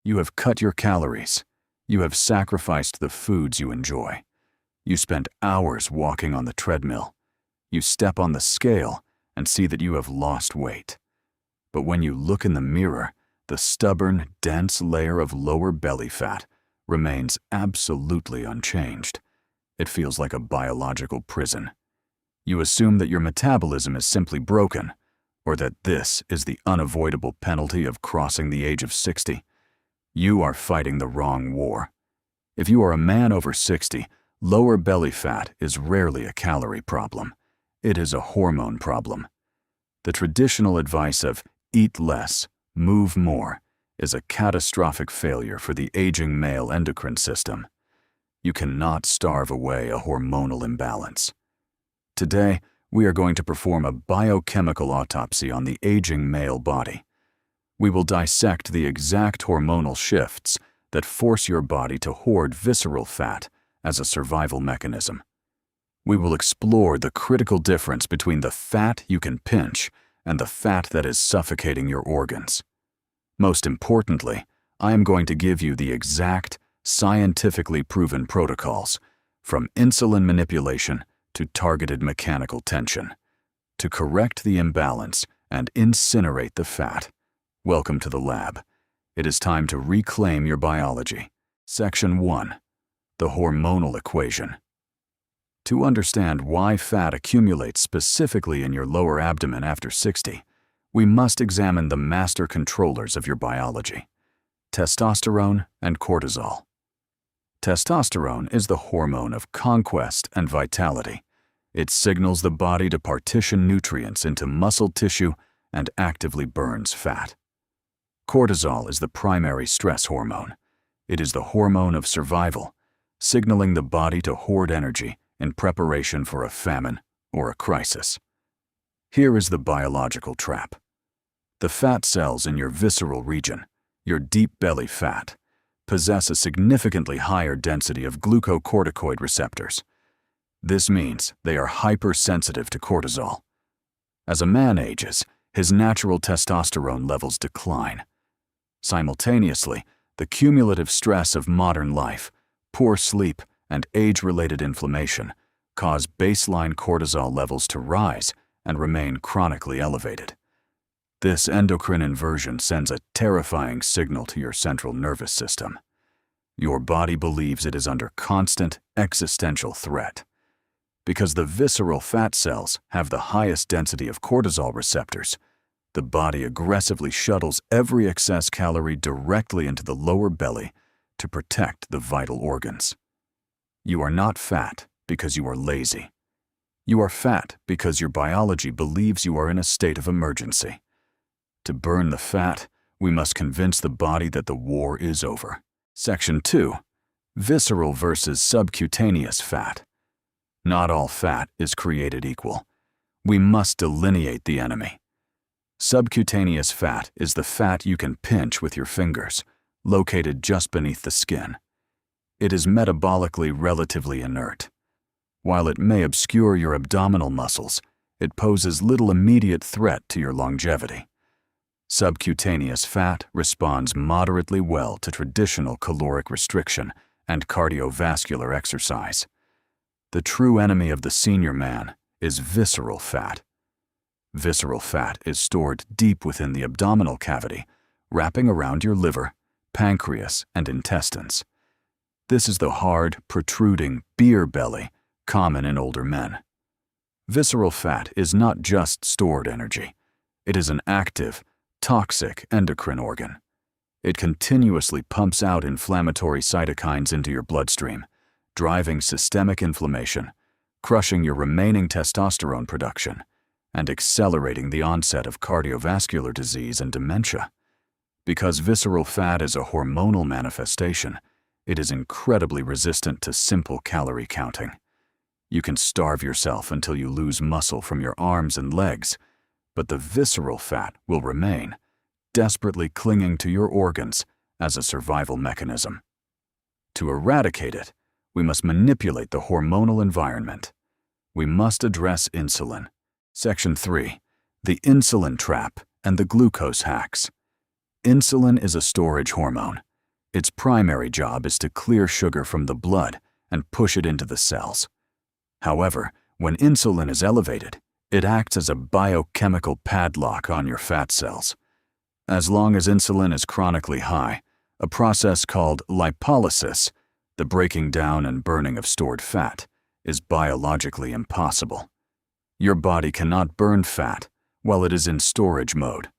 You have cut your calories. You have sacrificed the foods you enjoy. You spent hours walking on the treadmill. You step on the scale and see that you have lost weight. But when you look in the mirror, the stubborn, dense layer of lower belly fat remains absolutely unchanged. It feels like a biological prison. You assume that your metabolism is simply broken, or that this is the unavoidable penalty of crossing the age of 60. You are fighting the wrong war. If you are a man over 60, lower belly fat is rarely a calorie problem. It is a hormone problem. The traditional advice of eat less, move more is a catastrophic failure for the aging male endocrine system. You cannot starve away a hormonal imbalance. Today, we are going to perform a biochemical autopsy on the aging male body. We will dissect the exact hormonal shifts that force your body to hoard visceral fat as a survival mechanism. We will explore the critical difference between the fat you can pinch and the fat that is suffocating your organs. Most importantly, I am going to give you the exact, scientifically proven protocols, from insulin manipulation to targeted mechanical tension, to correct the imbalance and incinerate the fat. Welcome to the lab. It is time to reclaim your biology. Section 1. The hormonal equation. To understand why fat accumulates specifically in your lower abdomen after 60, we must examine the master controllers of your biology: testosterone and cortisol. Testosterone is the hormone of conquest and vitality. It signals the body to partition nutrients into muscle tissue and actively burns fat. Cortisol is the primary stress hormone. It is the hormone of survival, signaling the body to hoard energy in preparation for a famine or a crisis. Here is the biological trap. The fat cells in your visceral region, your deep belly fat, possess a significantly higher density of glucocorticoid receptors. This means they are hypersensitive to cortisol. As a man ages, his natural testosterone levels decline. Simultaneously, the cumulative stress of modern life, poor sleep, and age-related inflammation cause baseline cortisol levels to rise and remain chronically elevated. This endocrine inversion sends a terrifying signal to your central nervous system. Your body believes it is under constant existential threat. Because the visceral fat cells have the highest density of cortisol receptors, the body aggressively shuttles every excess calorie directly into the lower belly to protect the vital organs. You are not fat because you are lazy. You are fat because your biology believes you are in a state of emergency. To burn the fat, we must convince the body that the war is over. Section 2. Visceral versus subcutaneous fat. Not all fat is created equal. We must delineate the enemy. Subcutaneous fat is the fat you can pinch with your fingers, located just beneath the skin. It is metabolically relatively inert. While it may obscure your abdominal muscles, it poses little immediate threat to your longevity. Subcutaneous fat responds moderately well to traditional caloric restriction and cardiovascular exercise. The true enemy of the senior man is visceral fat. Visceral fat is stored deep within the abdominal cavity, wrapping around your liver, pancreas, and intestines. This is the hard, protruding beer belly common in older men. Visceral fat is not just stored energy. It is an active, toxic endocrine organ. It continuously pumps out inflammatory cytokines into your bloodstream, driving systemic inflammation, crushing your remaining testosterone production, and accelerating the onset of cardiovascular disease and dementia. Because visceral fat is a hormonal manifestation, it is incredibly resistant to simple calorie counting. You can starve yourself until you lose muscle from your arms and legs, but the visceral fat will remain, desperately clinging to your organs as a survival mechanism. To eradicate it, we must manipulate the hormonal environment. We must address insulin. Section 3. The insulin trap and the glucose hacks. Insulin is a storage hormone. Its primary job is to clear sugar from the blood and push it into the cells. However, when insulin is elevated, it acts as a biochemical padlock on your fat cells. As long as insulin is chronically high, a process called lipolysis, the breaking down and burning of stored fat, is biologically impossible. Your body cannot burn fat while it is in storage mode.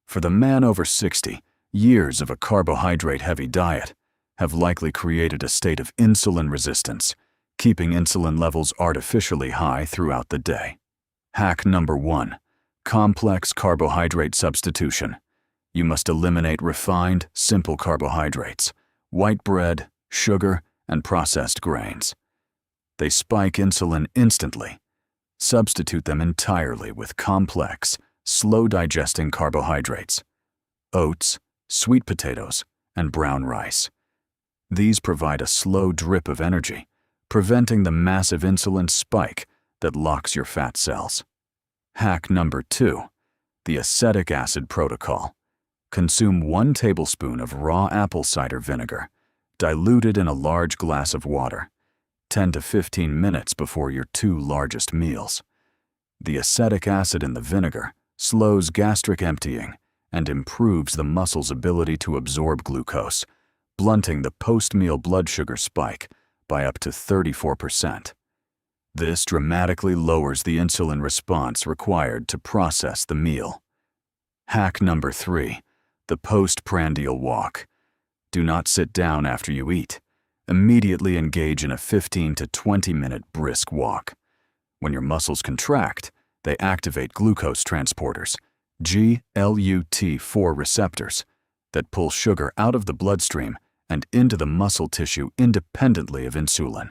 For the man over 60, years of a carbohydrate-heavy diet have likely created a state of insulin resistance, keeping insulin levels artificially high throughout the day. Hack number 1. Complex carbohydrate substitution. You must eliminate refined, simple carbohydrates, white bread, sugar, and processed grains. They spike insulin instantly. Substitute them entirely with complex, slow-digesting carbohydrates, oats, sweet potatoes, and brown rice. These provide a slow drip of energy, preventing the massive insulin spike that locks your fat cells. Hack number 2. The acetic acid protocol. Consume 1 tablespoon of raw apple cider vinegar, diluted in a large glass of water, 10 to 15 minutes before your 2 largest meals. The acetic acid in the vinegar slows gastric emptying and improves the muscle's ability to absorb glucose, blunting the post-meal blood sugar spike by up to 34%. This dramatically lowers the insulin response required to process the meal. Hack number 3. The postprandial walk. Do not sit down after you eat. Immediately engage in a 15 to 20-minute brisk walk. When your muscles contract, they activate glucose transporters, GLUT4 receptors, that pull sugar out of the bloodstream and into the muscle tissue independently of insulin.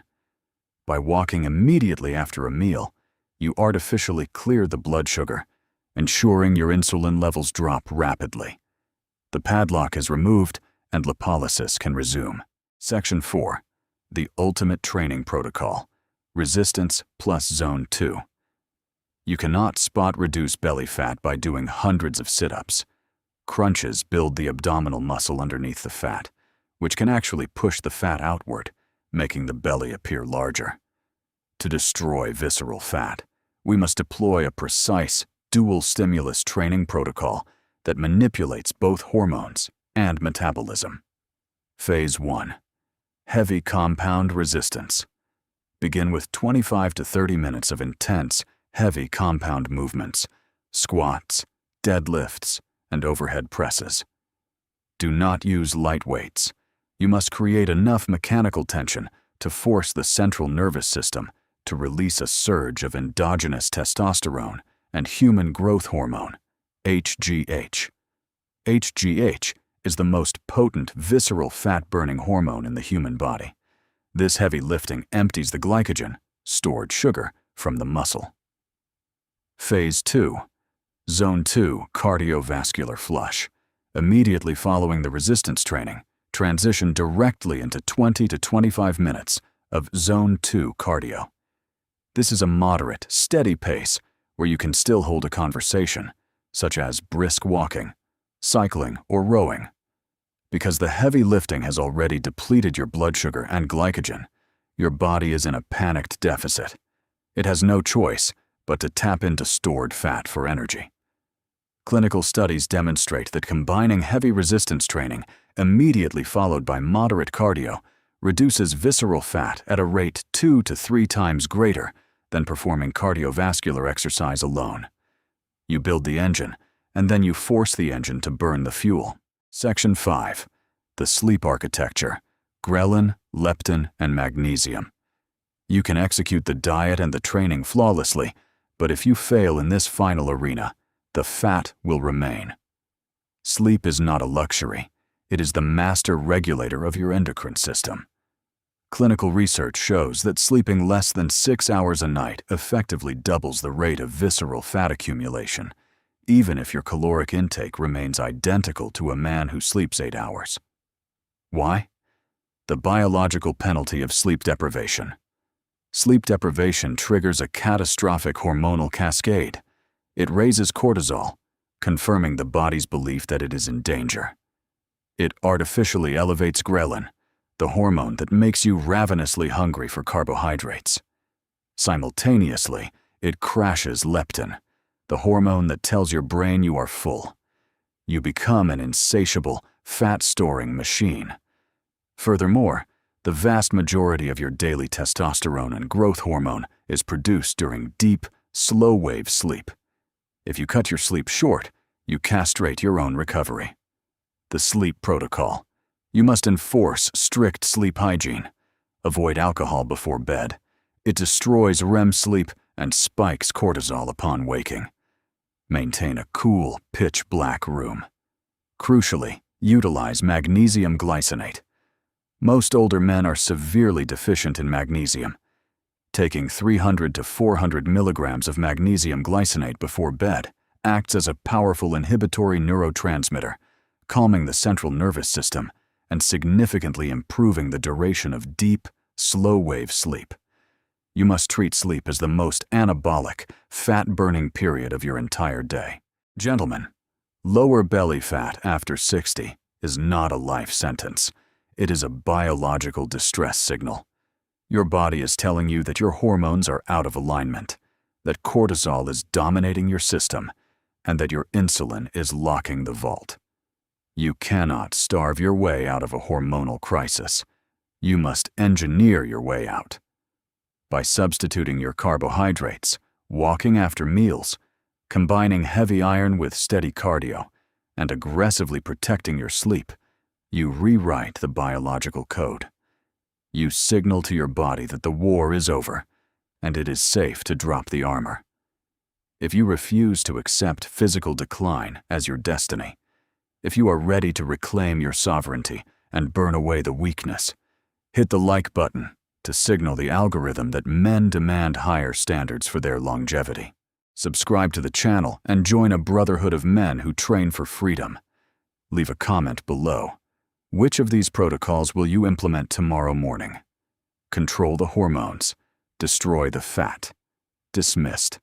By walking immediately after a meal, you artificially clear the blood sugar, ensuring your insulin levels drop rapidly. The padlock is removed and lipolysis can resume. Section 4. The Ultimate Training Protocol. Resistance plus Zone 2. You cannot spot-reduce belly fat by doing hundreds of sit-ups. Crunches build the abdominal muscle underneath the fat, which can actually push the fat outward, making the belly appear larger. To destroy visceral fat, we must deploy a precise, dual-stimulus training protocol that manipulates both hormones and metabolism. Phase 1. Heavy compound resistance. Begin with 25 to 30 minutes of intense, heavy compound movements, squats, deadlifts, and overhead presses. Do not use light weights. You must create enough mechanical tension to force the central nervous system to release a surge of endogenous testosterone and human growth hormone, HGH. HGH is the most potent visceral fat-burning hormone in the human body. This heavy lifting empties the glycogen, stored sugar, from the muscle. Phase 2. Zone 2 cardiovascular flush. Immediately following the resistance training, transition directly into 20 to 25 minutes of Zone 2 cardio. This is a moderate, steady pace where you can still hold a conversation, such as brisk walking, cycling, or rowing. Because the heavy lifting has already depleted your blood sugar and glycogen, your body is in a panicked deficit. It has no choice but to tap into stored fat for energy. Clinical studies demonstrate that combining heavy resistance training immediately followed by moderate cardio reduces visceral fat at a rate 2 to 3 times greater than performing cardiovascular exercise alone. You build the engine, and then you force the engine to burn the fuel. Section 5. The sleep architecture. Ghrelin, leptin, and magnesium. You can execute the diet and the training flawlessly, but if you fail in this final arena, the fat will remain. Sleep is not a luxury. It is the master regulator of your endocrine system. Clinical research shows that sleeping less than 6 hours a night effectively doubles the rate of visceral fat accumulation, even if your caloric intake remains identical to a man who sleeps 8 hours. Why? The biological penalty of sleep deprivation. Sleep deprivation triggers a catastrophic hormonal cascade. It raises cortisol, confirming the body's belief that it is in danger. It artificially elevates ghrelin, the hormone that makes you ravenously hungry for carbohydrates. Simultaneously, it crashes leptin, the hormone that tells your brain you are full. You become an insatiable, fat-storing machine. Furthermore, the vast majority of your daily testosterone and growth hormone is produced during deep, slow-wave sleep. If you cut your sleep short, you castrate your own recovery. The sleep protocol. You must enforce strict sleep hygiene. Avoid alcohol before bed. It destroys REM sleep and spikes cortisol upon waking. Maintain a cool, pitch-black room. Crucially, utilize magnesium glycinate. Most older men are severely deficient in magnesium. Taking 300 to 400 milligrams of magnesium glycinate before bed acts as a powerful inhibitory neurotransmitter, calming the central nervous system and significantly improving the duration of deep, slow-wave sleep. You must treat sleep as the most anabolic, fat-burning period of your entire day. Gentlemen, lower belly fat after 60 is not a life sentence. It is a biological distress signal. Your body is telling you that your hormones are out of alignment, that cortisol is dominating your system, and that your insulin is locking the vault. You cannot starve your way out of a hormonal crisis. You must engineer your way out. By substituting your carbohydrates, walking after meals, combining heavy iron with steady cardio, and aggressively protecting your sleep, you rewrite the biological code. You signal to your body that the war is over, and it is safe to drop the armor. If you refuse to accept physical decline as your destiny, if you are ready to reclaim your sovereignty and burn away the weakness, hit the like button to signal the algorithm that men demand higher standards for their longevity. Subscribe to the channel and join a brotherhood of men who train for freedom. Leave a comment below. Which of these protocols will you implement tomorrow morning? Control the hormones. Destroy the fat. Dismissed.